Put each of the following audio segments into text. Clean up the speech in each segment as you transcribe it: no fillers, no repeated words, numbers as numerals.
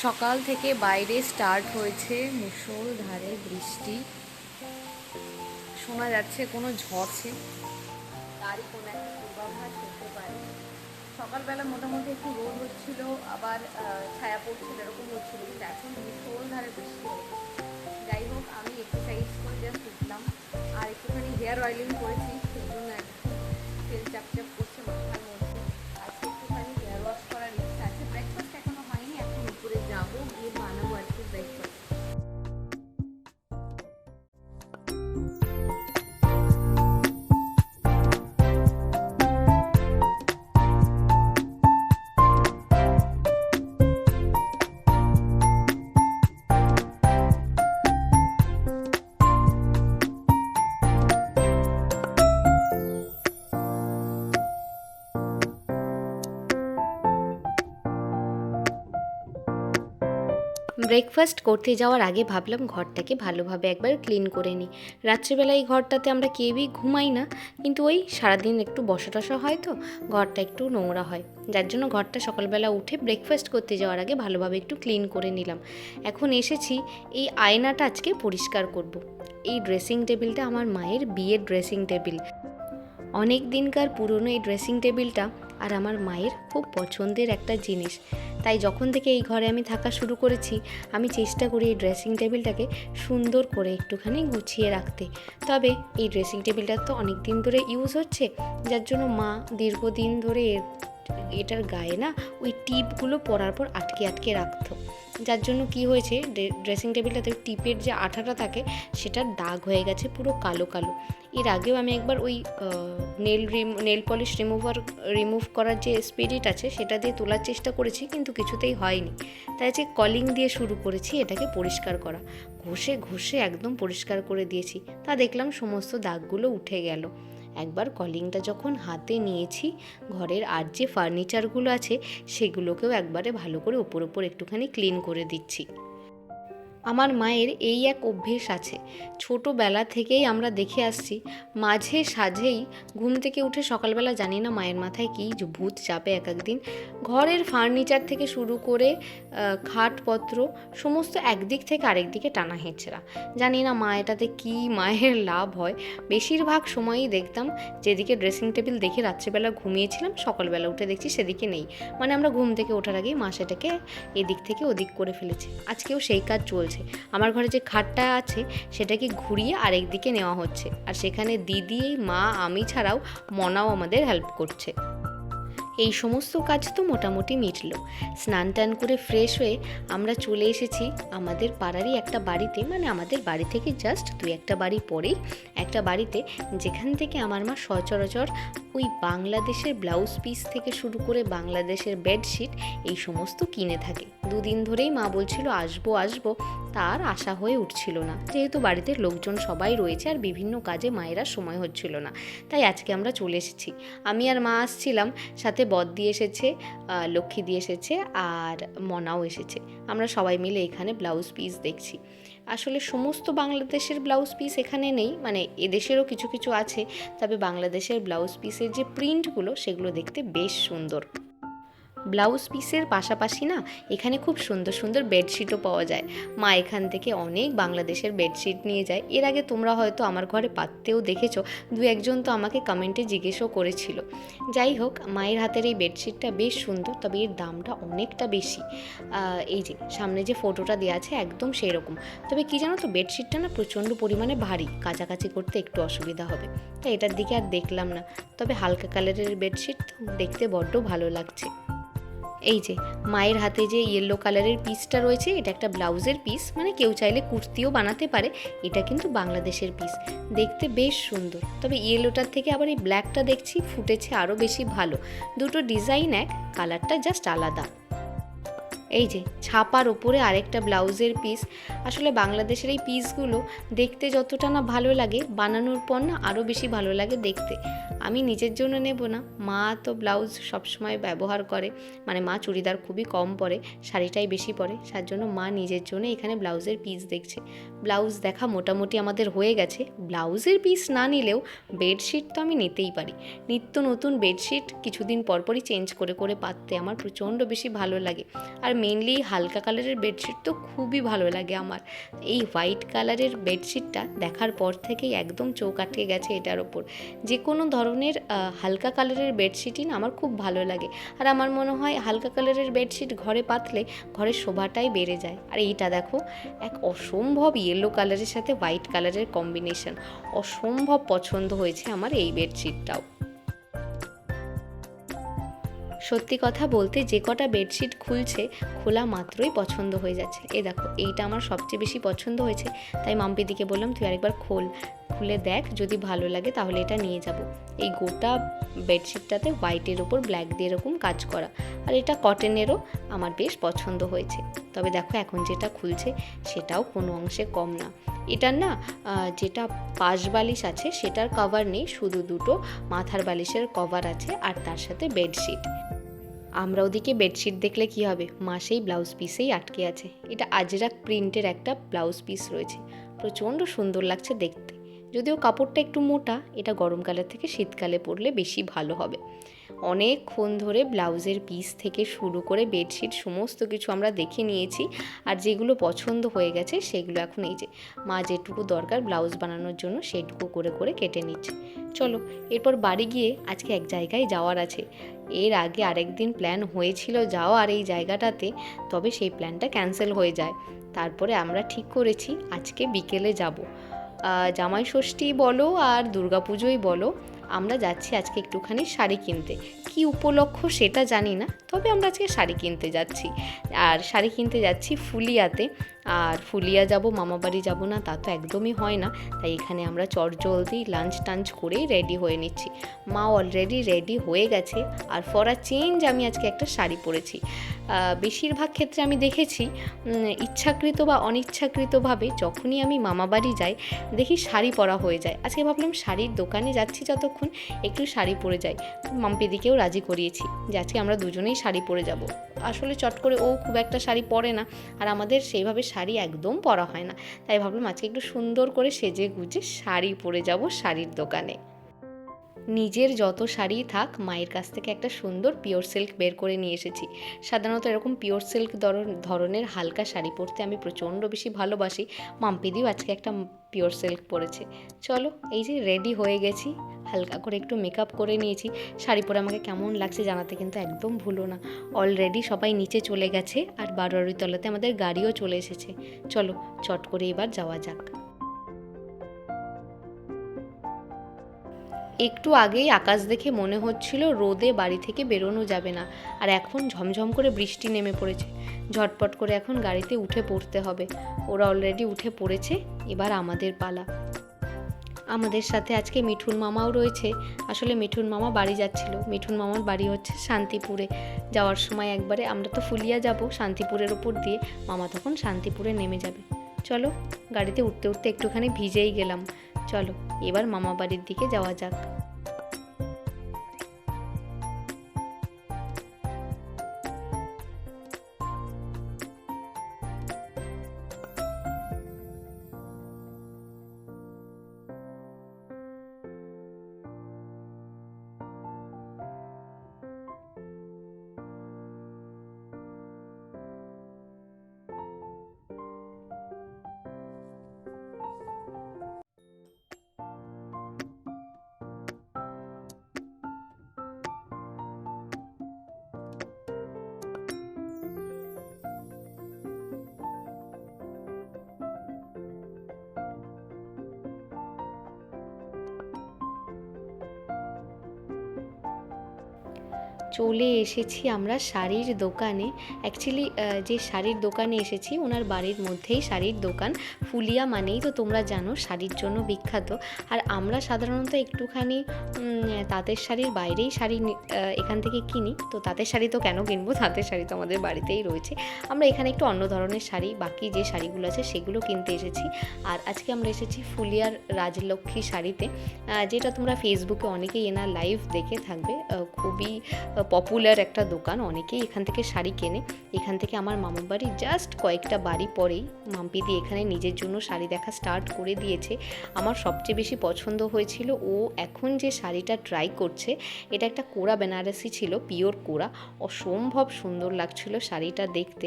সকাল থেকে বাইরে স্টার্ট হয়েছে মুষলধারে বৃষ্টি। শোনা যাচ্ছে কোনো ঝড়ছে, তারই কোনো একটা পূর্বাভাস হতে পারে। সকালবেলা মোটামুটি একটু রোদ হচ্ছিল, আবার ছায়া পড়ছিল, এরকম হচ্ছিল, কিন্তু এখন মুষলধারে বৃষ্টি হচ্ছে। যাই হোক, আমি এক্সারসাইজ করে জাস্ট উঠলাম আর একটুখানি হেয়ার অয়েলিং করেছি, সেই জন্য একটু তেল চাপচাপ করছে মাথার মধ্যে। আজকে একটুখানি হেয়ার ওয়াশ করার ইচ্ছা আছে। ব্রেকফাস্ট এখনো হয়নি, এখন উপরে যাবো, গিয়ে বানাবো আর কি ব্রেকফাস্ট। ব্রেকফাস্ট করতে যাওয়ার আগে ভাবলাম ঘরটাকে ভালোভাবে একবার ক্লিন করে নিই। রাত্রিবেলা এই ঘরটাতে আমরা কেউই ঘুমাই না, কিন্তু ওই সারাদিন একটু বসা টসা হয়, তো ঘরটা একটু নোংরা হয়, যার জন্য ঘরটা সকালবেলা উঠে ব্রেকফাস্ট করতে যাওয়ার আগে ভালোভাবে একটু ক্লিন করে নিলাম। এখন এসেছি এই আয়নাটা আজকে পরিষ্কার করব। এই ড্রেসিং টেবিলটা আমার মায়ের বিয়ের ড্রেসিং টেবিল, অনেক দিনকার পুরনো এই ড্রেসিং টেবিলটা আর আমার মায়ের খুব পছন্দের একটা জিনিস। তাই যখন থেকে এই ঘরে আমি থাকা শুরু করেছি, আমি চেষ্টা করি এই ড্রেসিং টেবিলটাকে সুন্দর করে একটুখানি গুছিয়ে রাখতে। তবে এই ড্রেসিং টেবিলটা তো অনেক দিন ধরে ইউজ হচ্ছে, যার জন্য মা দীর্ঘদিন ধরে এটার গায়ে না ওই টিপগুলো পরার পর আটকে আটকে রাখতো, যার জন্য কি হয়েছে, ড্রেসিং টেবিলটাতে টিপের যে আঠাটা থাকে সেটার দাগ হয়ে গেছে পুরো কালো কালো। এর আগেও আমি একবার ওই নেল পলিশ রিমুভ করার যে স্পিরিট আছে সেটা দিয়ে তোলার চেষ্টা করেছি, কিন্তু কিছুতেই হয়নি। তাই যে কলিং দিয়ে শুরু করেছি এটাকে পরিষ্কার করা, ঘষে ঘষে একদম পরিষ্কার করে দিয়েছি। তা দেখলাম সমস্ত দাগগুলো উঠে গেল। একবার কলিংটা যখন হাতে নিয়েছি, ঘরের আর যে ফার্নিচারগুলো আছে সেগুলোকেও একবারে ভালো করে ওপর ওপর একটুখানি ক্লিন করে দিচ্ছি। আমার মায়ের এই এক অভ্যেস আছে, ছোটোবেলা থেকেই আমরা দেখে আসছি, মাঝে সাঝেই ঘুম থেকে উঠে সকালবেলা জানি না মায়ের মাথায় কী ভূত চাপে এক একদিন, ঘরের ফার্নিচার থেকে শুরু করে খাটপত্র সমস্ত একদিক থেকে আরেক দিকে টানা হেঁচড়া। জানি না মা এটাতে কী মায়ের লাভ হয়। বেশিরভাগ সময়ই দেখতাম যেদিকে ড্রেসিং টেবিল দেখে রাত্রিবেলা ঘুমিয়েছিলাম, সকালবেলা উঠে দেখছি সেদিকে নেই, মানে আমরা ঘুম থেকে ওঠার আগেই মা সেটাকে এদিক থেকে ওদিক করে ফেলেছে। আজকেও সেই কাজ চলছে। আমার ঘরে যে খাটটা আছে সেটাকে ঘুরিয়ে আরেক দিকে নেওয়া হচ্ছে, আর সেখানে দিদি, মা, আমি ছাড়াও মনাও আমাদের হেল্প করছে। এই সমস্ত কাজ তো মোটামুটি মিটলো। স্নান টান করে ফ্রেশ হয়ে আমরা চলে এসেছি আমাদের পাড়ারই একটা বাড়িতে, মানে আমাদের বাড়ি থেকে জাস্ট 2-1 বাড়ি পরেই একটা বাড়িতে, যেখান থেকে আমার মা সচরাচর ওই বাংলাদেশের ব্লাউজ পিস থেকে শুরু করে বাংলাদেশের বেডশিট এই সমস্ত কিনে থাকে। 2 দিন ধরেই মা বলছিল আসবো আসবো, তার আশা হয়ে উঠছিল না, যেহেতু বাড়িতে লোকজন সবাই রয়েছে আর বিভিন্ন কাজে মায়েরা সময় হচ্ছিল না। তাই আজকে আমরা চলে এসেছি। আমি আর মা আসছিলাম, সাথে বদ্দি এসেছে, লক্ষ্মী দিয়ে এসেছে, আর মনাও এসেছে। আমরা সবাই মিলে এখানে ব্লাউজ পিস দেখছি। আসলে সমস্ত বাংলাদেশের ব্লাউজ পিস এখানে নেই, মানে এদেশেরও কিছু কিছু আছে, তবে বাংলাদেশের ব্লাউজ পিসের যে প্রিন্টগুলো সেগুলো দেখতে বেশ সুন্দর। ব্লাউজ পিসের পাশাপাশি না এখানে খুব সুন্দর সুন্দর বেডশিটও পাওয়া যায়। মা এখান থেকে অনেক বাংলাদেশের বেডশিট নিয়ে যায়। এর আগে তোমরা হয়তো আমার ঘরে পাততেও দেখেছো, 2-1 তো আমাকে কমেন্টে জিজ্ঞেসও করেছিল। যাই হোক, মায়ের হাতের এই বেডশিটটা বেশ সুন্দর, তবে এর দামটা অনেকটা বেশি। এই যে সামনে যে ফটোটা দেওয়া আছে একদম সেই রকম। তবে কি জানো তো, বেডশিটটা না প্রচণ্ড পরিমাণে ভারী, কাচাকাচি করতে একটু অসুবিধা হবে, তাই এটার দিকে আর দেখলাম না। তবে হালকা কালারের বেডশিট দেখতে বড্ড ভালো লাগছে। এই যে মায়ের হাতে যে ইয়েলো কালারের পিসটা রয়েছে, এটা একটা ব্লাউজের পিস, মানে কেউ চাইলে কুর্তিও বানাতে পারে। এটা কিন্তু বাংলাদেশের পিস, দেখতে বেশ সুন্দর। তবে ইয়েলোটার থেকে আবার এই ব্ল্যাকটা দেখছি ফুটেছে আরও বেশি ভালো। দুটো ডিজাইন এক, কালারটা জাস্ট আলাদা। এই যে ছাপার ওপরে আরেকটা ব্লাউজের পিস। আসলে বাংলাদেশের এই পিসগুলো দেখতে যতটা না ভালো লাগে, বানানোর পর না আরও বেশি ভালো লাগে দেখতে। আমি নিজের জন্য নেব না, মা তো ব্লাউজ সবসময় ব্যবহার করে, মানে মা চুড়িদার খুবই কম পরে, শাড়িটাই বেশি পরে, তার জন্য মা নিজের জন্য এখানে ব্লাউজের পিস দেখছে। ব্লাউজ দেখা মোটামুটি আমাদের হয়ে গেছে। ব্লাউজের পিস না নিলেও বেডশিট তো আমি নিতেই পারি। নিত্য নতুন বেডশিট কিছুদিন পরপরই চেঞ্জ করে করে পাততে আমার প্রচণ্ড বেশি ভালো লাগে। আর মেনলি হালকা কালারের বেডশিট তো খুবই ভালো লাগে আমার। এই হোয়াইট কালারের বেডশিটটা দেখার পর থেকেই একদম চোখ আটকে গেছে এটার ওপর। যে কোনো ধরনের হালকা কালারের বেডশিটই না আমার খুব ভালো লাগে। আর আমার মনে হয় হালকা কালারের বেডশিট ঘরে পাতলে ঘরের শোভাটাই বেড়ে যায়। আর এইটা দেখো, এক অসম্ভব ইয়েলো কালারের সাথে হোয়াইট কালারের কম্বিনেশন, অসম্ভব পছন্দ হয়েছে আমার এই বেডশিটটাও। সত্যি কথা বলতে যে কটা বেডশিট খুলছে, খোলা মাত্রই পছন্দ হয়ে যাচ্ছে। এই দেখো, এইটা আমার সবচেয়ে বেশি পছন্দ হয়েছে, তাই মাম্পিদিকে বললাম তুই আরেকবার খুলে দেখ, যদি ভালো লাগে তাহলে এটা নিয়ে যাব। এই গোটা বেডশিটটাতে হোয়াইটের ওপর ব্ল্যাক দিয়ে এরকম কাজ করা, আর এটা কটনেরও আমার বেশ পছন্দ হয়েছে। তবে দেখো এখন যেটা খুলছে সেটাও কোনো অংশে কম না। এটার না যেটা পাশ বালিশ আছে সেটার কভার নেই, শুধু দুটো মাথার বালিশের কভার আছে আর তার সাথে বেডশিট। আমরা ওদিকে বেডশিট দেখলে কি হবে, মাসেই ব্লাউজ পিসেই আটকে আছে। এটা আজরাক প্রিন্টের একটা ব্লাউজ পিস রয়েছে, প্রচণ্ড সুন্দর লাগছে দেখতে। যদিও কাপড়টা একটু মোটা, এটা গরমকালের থেকে শীতকালে পরলে বেশি ভালো হবে। অনেকক্ষণ ধরে ব্লাউজের পিস থেকে শুরু করে বেডশিট সমস্ত কিছু আমরা দেখে নিয়েছি, আর যেগুলো পছন্দ হয়ে গেছে সেগুলো এখন এই যে মা যেটুকু দরকার ব্লাউজ বানানোর জন্য সেটুকু করে করে কেটে নিচ্ছে। চলো, এরপর বাড়ি গিয়ে আজকে এক জায়গায় যাওয়ার আছে। এর আগে আরেকদিন প্ল্যান হয়েছিল যাওয়ার এই জায়গাটাতে, তবে সেই প্ল্যানটা ক্যান্সেল হয়ে যায়। তারপরে আমরা ঠিক করেছি আজকে বিকেলে যাব। জামাই ষষ্ঠী বলো আর দুর্গাপুজোই বলো, আমরা যাচ্ছি আজকে একটুখানি শাড়ি কিনতে। কি উপলক্ষ সেটা জানি না, তবে আমরা আজকে শাড়ি কিনতে যাচ্ছি। আর শাড়ি কিনতে যাচ্ছি ফুলিয়াতে। আর ফুলিয়া যাব, মামাবাড়ি যাব না তা তো একদমই হয় না, তাই এখানে আমরা চটজলদি লাঞ্চ টাঞ্চ করেই রেডি হয়ে নিচ্ছি। মা অলরেডি রেডি হয়ে গেছে। আর ফর আ চেঞ্জ আমি আজকে একটা শাড়ি পরেছি। বেশিরভাগ ক্ষেত্রে আমি দেখেছি ইচ্ছাকৃত বা অনিচ্ছাকৃতভাবে যখনই আমি মামাবাড়ি যাই দেখি শাড়ি পরা হয়ে যায়। আজকে ভাবলাম শাড়ির দোকানে যাচ্ছি যতক্ষণ, একটু শাড়ি পরে যাই। মাম্পিদিকেও রাজি করিয়েছি যে আজকে আমরা দুজনেই শাড়ি পরে যাব। আসলে চট করে ও খুব একটা শাড়ি পরে না, আর আমাদের সেইভাবে শাড়ি একদম পরা হয় না, তাই ভাবলাম আজকে একটু সুন্দর করে সেজে গুজে শাড়ি পরে যাব শাড়ির দোকানে। নিজের যত শাড়ি থাক, মায়ের কাছ থেকে একটা সুন্দর পিওর সিল্ক বের করে নিয়ে এসেছি। সাধারণত এরকম পিওর সিল্ক ধরনের হালকা শাড়ি পরতে আমি প্রচণ্ড বেশি ভালোবাসি। মাম্পিদিও আজকে একটা পিওর সিল্ক পরেছে। চলো, এই যে রেডি হয়ে গেছি, হালকা করে একটু মেকআপ করে নিয়েছি। শাড়ি পরে আমাকে কেমন লাগছে জানাতে কিন্তু একদম ভুলো না। অলরেডি সবাই নিচে চলে গেছে, আর 12 তলাতে আমাদের গাড়িও চলে এসেছে। চলো চট করে এবার যাওয়া যাক। একটু আগেই আকাশ দেখে মনে হচ্ছিল রোদে বাড়ি থেকে বেরোনো যাবে না, আর এখন ঝমঝম করে বৃষ্টি নেমে পড়েছে। ঝটপট করে এখন গাড়িতে উঠে পড়তে হবে। ওরা অলরেডি উঠে পড়েছে, এবার আমাদের পালা। আমাদের সাথে আজকে মিঠুন মামাও রয়েছে। আসলে মিঠুন মামা বাড়ি যাচ্ছিল। মিঠুন মামার বাড়ি হচ্ছে শান্তিপুরে। যাওয়ার সময় একবারে আমরা তো ফুলিয়া যাব শান্তিপুরের ওপর দিয়ে, মামা তখন শান্তিপুরে নেমে যাবে। চলো, গাড়িতে উঠতে উঠতে একটুখানি ভিজেই গেলাম। চলো এবার মামা বাড়ির দিকে যাওয়া যাক। চলে এসেছি আমরা শাড়ির দোকানে। অ্যাকচুয়ালি যে শাড়ির দোকানে এসেছি ওনার বাড়ির মধ্যেই শাড়ির দোকান। ফুলিয়া মানেই তো তোমরা জানো শাড়ির জন্য বিখ্যাত। আর আমরা সাধারণত একটুখানি তাঁতের শাড়ির বাইরেই শাড়ি এখান থেকে কিনি। তো তাঁতের শাড়ি তো কেন কিনবো, তাঁতের শাড়ি তো আমাদের বাড়িতেই রয়েছে। আমরা এখানে একটু অন্য ধরনের শাড়ি, বাকি যে শাড়িগুলো আছে সেগুলো কিনতে এসেছি। আর আজকে আমরা এসেছি ফুলিয়ার রাজলক্ষ্মী শাড়িতে, যেটা তোমরা ফেসবুকে অনেকেই এনার লাইভ দেখে থাকবে। খুবই পপুলার একটা দোকান, অনেকেই এখান থেকে শাড়ি কেনে। এখান থেকে আমার মামার বাড়ি জাস্ট কয়েকটা বাড়ি পরেই মাম্পিদি এখানে নিজের জন্য শাড়ি দেখা স্টার্ট করে দিয়েছে। আমার সবচেয়ে বেশি পছন্দ হয়েছিল ও এখন যে শাড়িটা ট্রাই করছে, এটা একটা কোরা বেনারসি ছিল, পিওর কোরা। অসম্ভব সুন্দর লাগছিল শাড়িটা দেখতে।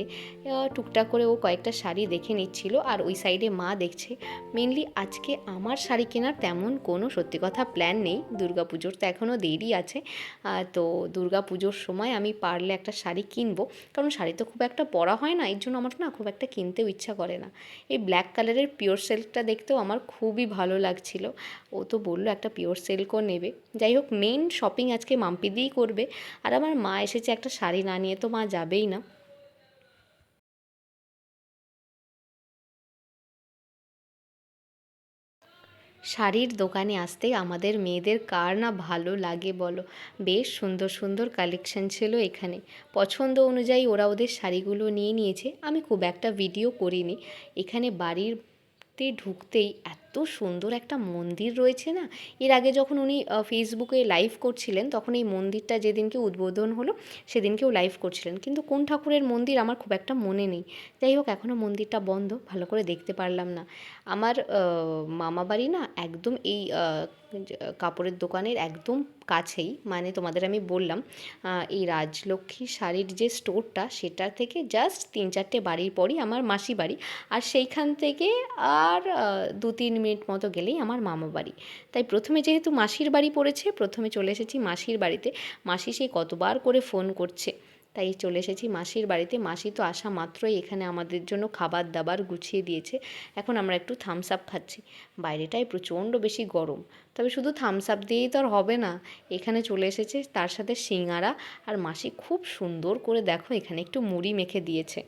টুকটাক করে ও কয়েকটা শাড়ি দেখে নিচ্ছিল, আর ওই সাইডে মা দেখছে। মেনলি আজকে আমার শাড়ি কেনার তেমন কোনো সত্যি কথা প্ল্যান নেই, দুর্গাপুজোর তো এখনও দেরি আছে। তো দুর্গাপুজোর সময় আমি পারলে একটা শাড়ি কিনবো, কারণ শাড়ি তো খুব একটা পরা হয় না, এর জন্য আমার না খুব একটা কিনতেও ইচ্ছা করে না। এই ব্ল্যাক কালারের পিওর সিল্কটা দেখতেও আমার খুবই ভালো লাগছিল। ও তো বললো একটা পিওর সিল্কও নেবে। যাই হোক, মেইন শপিং আজকে মাম্পিদিই করবে। আর আমার মা এসেছে একটা শাড়ি না নিয়ে, তো মা যাবেই না। শাড়ির দোকানে আসতে আমাদের মেয়েদের কার না ভালো লাগে বলো। বেশ সুন্দর সুন্দর কালেকশন ছিল এখানে। পছন্দ অনুযায়ী ওরা ওদের শাড়িগুলো নিয়ে নিয়েছে। আমি খুব একটা ভিডিও করিনি। এখানে বাড়িতে ঢুকতেই এত সুন্দর একটা মন্দির রয়েছে না। এর আগে যখন উনি ফেসবুকে লাইভ করছিলেন, তখন এই মন্দিরটা যেদিনকে উদ্বোধন হলো সেদিনকেও লাইভ করছিলেন, কিন্তু কোন ঠাকুরের মন্দির আমার খুব একটা মনে নেই। যাই হোক, এখনও মন্দিরটা বন্ধ, ভালো করে দেখতে পারলাম না। আমার মামা বাড়ি না একদম এই কাপড়ের দোকানের একদম কাছেই, মানে তোমাদের আমি বললাম এই রাজলক্ষ্মী শাড়ির যে স্টোরটা, সেটা থেকে জাস্ট 3-4টে বাড়ির পরই আমার মাসি বাড়ি। আর সেইখান থেকে আর 2-3 মিনিট মতো গেলেই আমার মামা বাড়ি। তাই প্রথমে যেহেতু মাসির বাড়ি পড়েছে, প্রথমে চলে এসেছি মাসির বাড়িতে। মাসি সেই কতবার করে ফোন করছে, তাই চলে এসেছি মাসির বাড়িতে। মাসি তো আসা মাত্রই এখানে আমাদের জন্য খাবার দাবার গুছিয়ে দিয়েছে। এখন আমরা একটু থামস আপ খাচ্ছি। বাইরেটায় প্রচণ্ড বেশি গরম, তবে শুধু থামস আপ দিয়েই তো আর হবে না। এখানে চলে এসেছে তার সাথে সিঙ্গারা, আর মাসি খুব সুন্দর করে দেখো এখানে একটু মুড়ি মেখে দিয়েছে।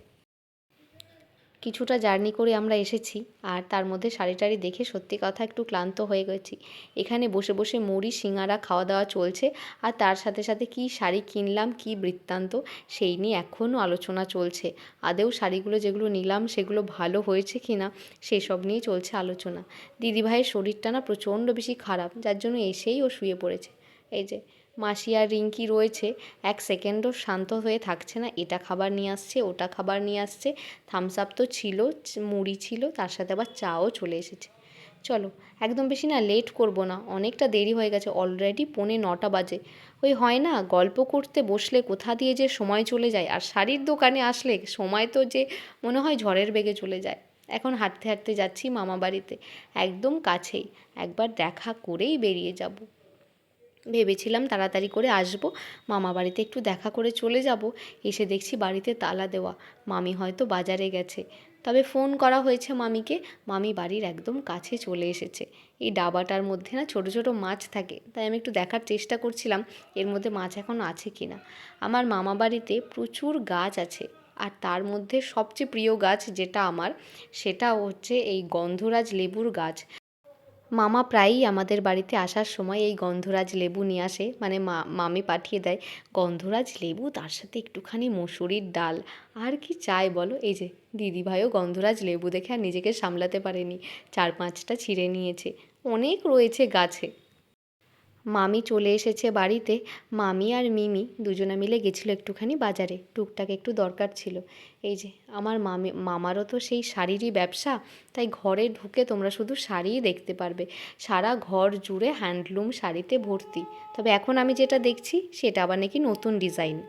কিছুটা জার্নি করে আমরা এসেছি, আর তার মধ্যে শাড়ি টাড়ি দেখে সত্যি কথা একটু ক্লান্ত হয়ে গেছি। এখানে বসে বসে মুড়ি সিঙ্গারা খাওয়া দাওয়া চলছে, আর তার সাথে সাথে কী শাড়ি কিনলাম, কী বৃত্তান্ত, সেই নিয়ে এখনও আলোচনা চলছে। আদেও শাড়িগুলো যেগুলো নিলাম সেগুলো ভালো হয়েছে কি না সেসব নিয়েই চলছে আলোচনা। দিদিভাইয়ের শরীরটা না প্রচণ্ড বেশি খারাপ, যার জন্য এসেই ও শুয়ে পড়েছে। এই যে মাসি আর রিঙ্কি রয়েছে, এক সেকেন্ডও শান্ত হয়ে থাকছে না, এটা খাবার নিয়ে আসছে, ওটা খাবার নিয়ে আসছে। থামস আপ তো ছিল, মুড়ি ছিল, তার সাথে আবার চাও চলে এসেছে। চলো, একদম বেশি না লেট করব না, অনেকটা দেরি হয়ে গেছে, অলরেডি 9:45 বাজে। ওই হয় না, গল্প করতে বসলে কোথা দিয়ে যে সময় চলে যায়, আর শাড়ির দোকানে আসলে সময় তো যে মনে হয় ঝড়ের বেগে চলে যায়। এখন হাঁটতে হাঁটতে যাচ্ছি মামা বাড়িতে, একদম কাছেই, একবার দেখা করেই বেরিয়ে যাব। ভেবেছিলাম তাড়াতাড়ি করে আসব, মামা বাড়িতে একটু দেখা করে চলে যাব। এসে দেখছি বাড়িতে তালা দেওয়া, মামি হয়তো বাজারে গেছে। তবে ফোন করা হয়েছে মামিকে, মামি বাড়ির একদম কাছে চলে এসেছে। এই ডাবাটার মধ্যে না ছোট ছোট মাছ থাকে, তাই আমি একটু দেখার চেষ্টা করছিলাম এর মধ্যে মাছ এখন আছে কি না। আমার মামা বাড়িতে প্রচুর গাছ আছে, আর তার মধ্যে সবচেয়ে প্রিয় গাছ যেটা আমার, সেটা হচ্ছে এই গন্ধরাজ লেবুর গাছ। মামা প্রায়ই আমাদের বাড়িতে আসার সময় এই গন্ধরাজ লেবু নিয়ে আসে, মানে মামি পাঠিয়ে দেয় গন্ধরাজ লেবু, তার সাথে একটুখানি মুসুরির ডাল। আর কি চাই বলো। এই যে দিদিভাইও গন্ধরাজ লেবু দেখে আর নিজেকে সামলাতে পারেনি, 4-5টা ছিঁড়ে নিয়েছে। অনেক রয়েছে গাছে। মামি চলে এসেছে বাড়িতে। মামি আর মিমি দুজনে মিলে গেছিলো একটুখানি বাজারে, টুকটাক একটু দরকার ছিল। এই যে আমার মামারও তো সেই শাড়িরই ব্যবসা, তাই ঘরে ঢুকে তোমরা শুধু শাড়িই দেখতে পারবে। সারা ঘর জুড়ে হ্যান্ডলুম শাড়িতে ভর্তি। তবে এখন আমি যেটা দেখছি সেটা আবার নাকি নতুন ডিজাইন।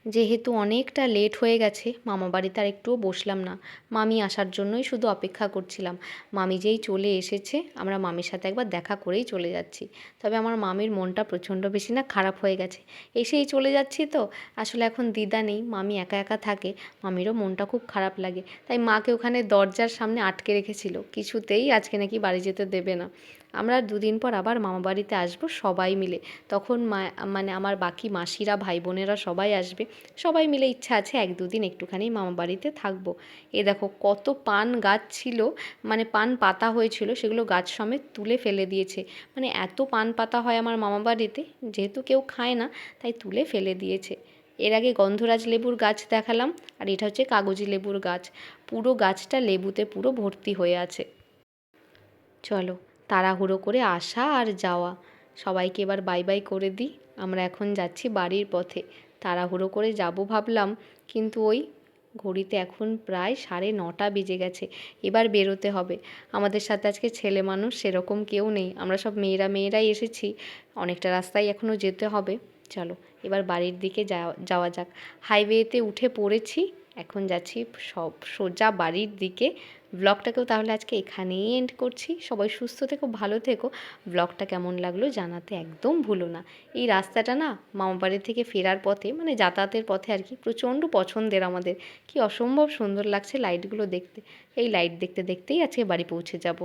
যেহেতু অনেকটা লেট হয়ে গেছে, মামা বাড়িতে আর একটুও বসলাম না, মামি আসার জন্যই শুধু অপেক্ষা করছিলাম। মামি যেই চলে এসেছে, আমরা মামির সাথে একবার দেখা করেই চলে যাচ্ছি। তবে আমার মামির মনটা প্রচণ্ড বেশি না খারাপ হয়ে গেছে, এসেই চলে যাচ্ছি তো। আসলে এখন দিদা নেই, মামি একা একা থাকে, মামিরও মনটা খুব খারাপ লাগে। তাই মাকে ওখানে দরজার সামনে আটকে রেখেছিল, কিছুতেই আজকে নাকি বাড়ি যেতে দেবে না। আমরা 2 দিন পর আবার মামাবাড়িতে আসবো সবাই মিলে। তখন মানে আমার বাকি মাসিরা, ভাই বোনেরা সবাই আসবে। সবাই মিলে ইচ্ছা আছে 1-2 দিন একটুখানি মামাবাড়িতে থাকবো। এ দেখো কত পান গাছ ছিল, মানে পান পাতা হয়েছিল, সেগুলো গাছ সমেত তুলে ফেলে দিয়েছে। মানে এত পান পাতা হয় আমার মামাবাড়িতে, যেহেতু কেউ খায় না তাই তুলে ফেলে দিয়েছে। এর আগে গন্ধরাজ লেবুর গাছ দেখালাম, আর এটা হচ্ছে কাগজি লেবুর গাছ। পুরো গাছটা লেবুতে পুরো ভর্তি হয়ে আছে। চলো, তাড়াহুড়ো করে আসা আর যাওয়া। সবাইকে এবার বাই বাই করে দিই। আমরা এখন যাচ্ছি বাড়ির পথে। তাড়াহুড়ো করে যাব ভাবলাম, কিন্তু ওই ঘড়িতে এখন প্রায় 9:30 বেজে গেছে। এবার বেরোতে হবে। আমাদের সাথে আজকে ছেলে মানুষ সেরকম কেউ নেই, আমরা সব মেয়েরাই এসেছি। অনেকটা রাস্তায় এখনও যেতে হবে। চলো এবার বাড়ির দিকে যাওয়া যাক। হাইওয়েতে উঠে পড়েছি, এখন যাচ্ছি সব সোজা বাড়ির দিকে। ব্লগটাকেও তাহলে আজকে এখানেই এন্ড করছি। সবাই সুস্থ থেকো, ভালো থেকো। ব্লগটা কেমন লাগলো জানাতে একদম ভুলো না। এই রাস্তাটা না মামাবাড়ি থেকে ফেরার পথে, মানে যাতায়াতের পথে আর কি, প্রচণ্ড পছন্দের আমাদের। কি অসম্ভব সুন্দর লাগছে লাইটগুলো দেখতে। এই লাইট দেখতে দেখতেই আজকে বাড়ি পৌঁছে যাব।